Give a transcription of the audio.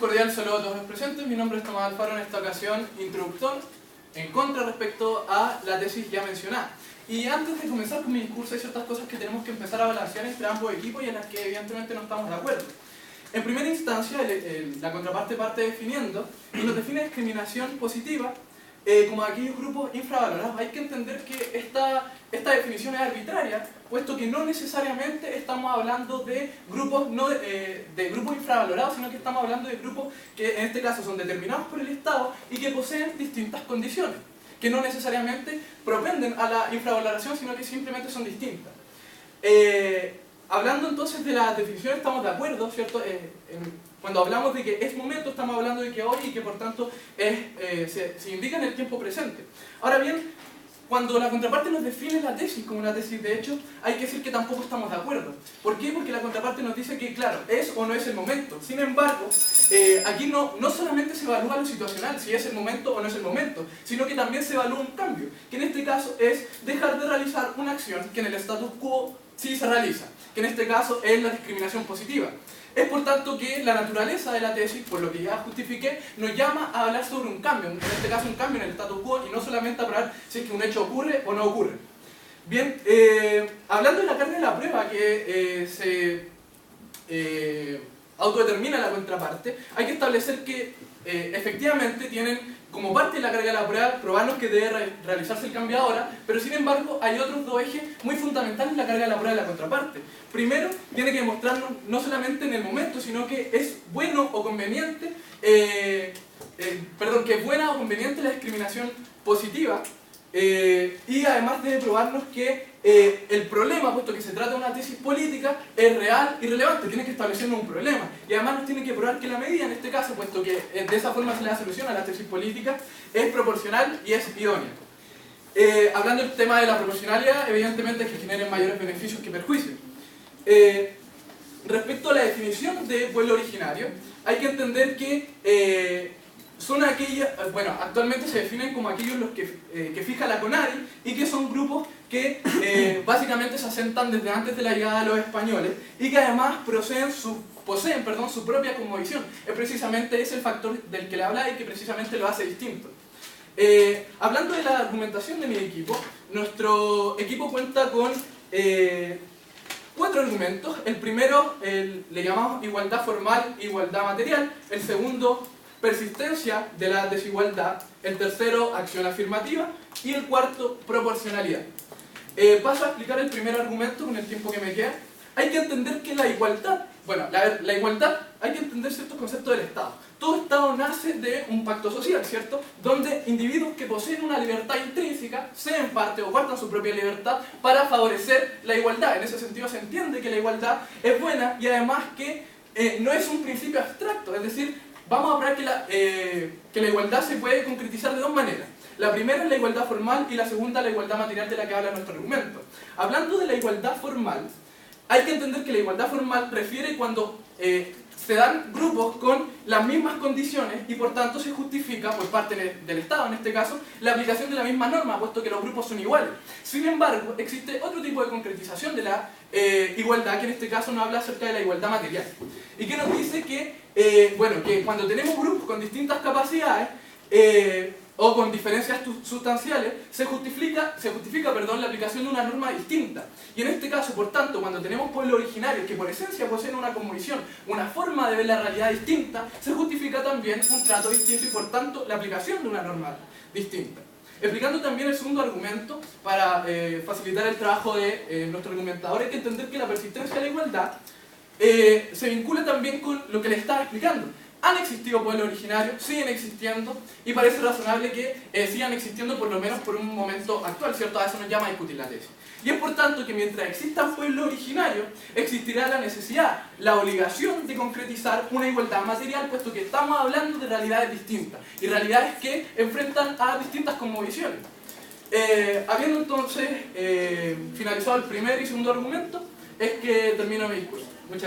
cordial saludo a todos los presentes. Mi nombre es Tomás Alfaro, en esta ocasión introductor en contra respecto a la tesis ya mencionada. Y antes de comenzar con mi discurso hay ciertas cosas que tenemos que empezar a balancear entre ambos equipos y en las que evidentemente no estamos de acuerdo. En primera instancia, la contraparte parte definiendo y nos define discriminación positiva como aquellos grupos infravalorados. Hay que entender que esta definición es arbitraria, puesto que no necesariamente estamos hablando de grupos, de grupos infravalorados, sino que estamos hablando de grupos que en este caso son determinados por el Estado y que poseen distintas condiciones, que no necesariamente propenden a la infravaloración, sino que simplemente son distintas. Hablando entonces de la definición, estamos de acuerdo, ¿cierto? Cuando hablamos de que es momento, estamos hablando de que hoy y que por tanto se indica en el tiempo presente. Ahora bien, cuando la contraparte nos define la tesis como una tesis de hecho, hay que decir que tampoco estamos de acuerdo. ¿Por qué? Porque la contraparte nos dice que, claro, es o no es el momento. Sin embargo, aquí no solamente se evalúa lo situacional, si es el momento o no es el momento, sino que también se evalúa un cambio, que en este caso es dejar de realizar una acción que en el status quo sí se realiza, que en este caso es la discriminación positiva. Es por tanto que la naturaleza de la tesis, por lo que ya justifiqué, nos llama a hablar sobre un cambio, en este caso un cambio en el status quo y no solamente a probar si es que un hecho ocurre o no ocurre. Bien, hablando de la carga de la prueba que se autodetermina la contraparte, hay que establecer que efectivamente tienen como parte de la carga de la prueba probarnos que debe realizarse el cambio ahora, pero sin embargo hay otros dos ejes muy fundamentales en la carga de la prueba de la contraparte. Primero, tiene que demostrarnos no solamente en el momento, sino que es bueno o conveniente, que es buena o conveniente la discriminación positiva, y además debe probarnos que el problema, puesto que se trata de una tesis política, es real y relevante, tiene que establecernos un problema. Y además nos tiene que probar que la medida, en este caso, puesto que de esa forma se le da solución a la tesis política, es proporcional y es idónea. Hablando del tema de la proporcionalidad, evidentemente es que generen mayores beneficios que perjuicios. Respecto a la definición de pueblo originario, hay que entender que son aquellas, bueno, actualmente se definen como aquellos los que fija la CONADI y que son grupos que básicamente se asentan desde antes de la llegada de los españoles y que además poseen su propia cosmovisión. Es precisamente ese el factor del que le hablaba y que precisamente lo hace distinto. Hablando de la argumentación de mi equipo, nuestro equipo cuenta con 4 argumentos. El primero le llamamos igualdad formal e igualdad material. El segundo, persistencia de la desigualdad. El tercero, acción afirmativa. Y el cuarto, proporcionalidad. Paso a explicar el primer argumento con el tiempo que me queda. Hay que entender que la igualdad, la igualdad, hay que entender ciertos conceptos del Estado. Todo Estado nace de un pacto social, ¿cierto? Donde individuos que poseen una libertad intrínseca ceden parte o guardan su propia libertad para favorecer la igualdad. En ese sentido se entiende que la igualdad es buena y además que no es un principio abstracto, es decir, vamos a hablar que la igualdad se puede concretizar de dos maneras. La primera es la igualdad formal y la segunda la igualdad material de la que habla nuestro argumento. Hablando de la igualdad formal, hay que entender que la igualdad formal refiere cuando se dan grupos con las mismas condiciones y por tanto se justifica por parte del Estado, en este caso, la aplicación de la misma norma, puesto que los grupos son iguales. Sin embargo, existe otro tipo de concretización de la igualdad, que en este caso nos habla acerca de la igualdad material. Y que nos dice que, que cuando tenemos grupos con distintas capacidades, o con diferencias sustanciales, se justifica la aplicación de una norma distinta. Y en este caso, por tanto, cuando tenemos pueblos originarios que por esencia poseen una cosmovisión, una forma de ver la realidad distinta, se justifica también un trato distinto y por tanto la aplicación de una norma distinta. Explicando también el segundo argumento, para facilitar el trabajo de nuestro argumentador, hay que entender que la persistencia de la igualdad se vincula también con lo que le estaba explicando. ¿Han existido pueblos originarios? Siguen existiendo y parece razonable que sigan existiendo por lo menos por un momento actual, ¿cierto? A eso nos llama a discutir la tesis. Y es por tanto que mientras existan pueblos originarios, existirá la necesidad, la obligación de concretizar una igualdad material, puesto que estamos hablando de realidades distintas y realidades que enfrentan a distintas cosmovisiones. Habiendo entonces finalizado el primer y segundo argumento, es que termino mi discurso.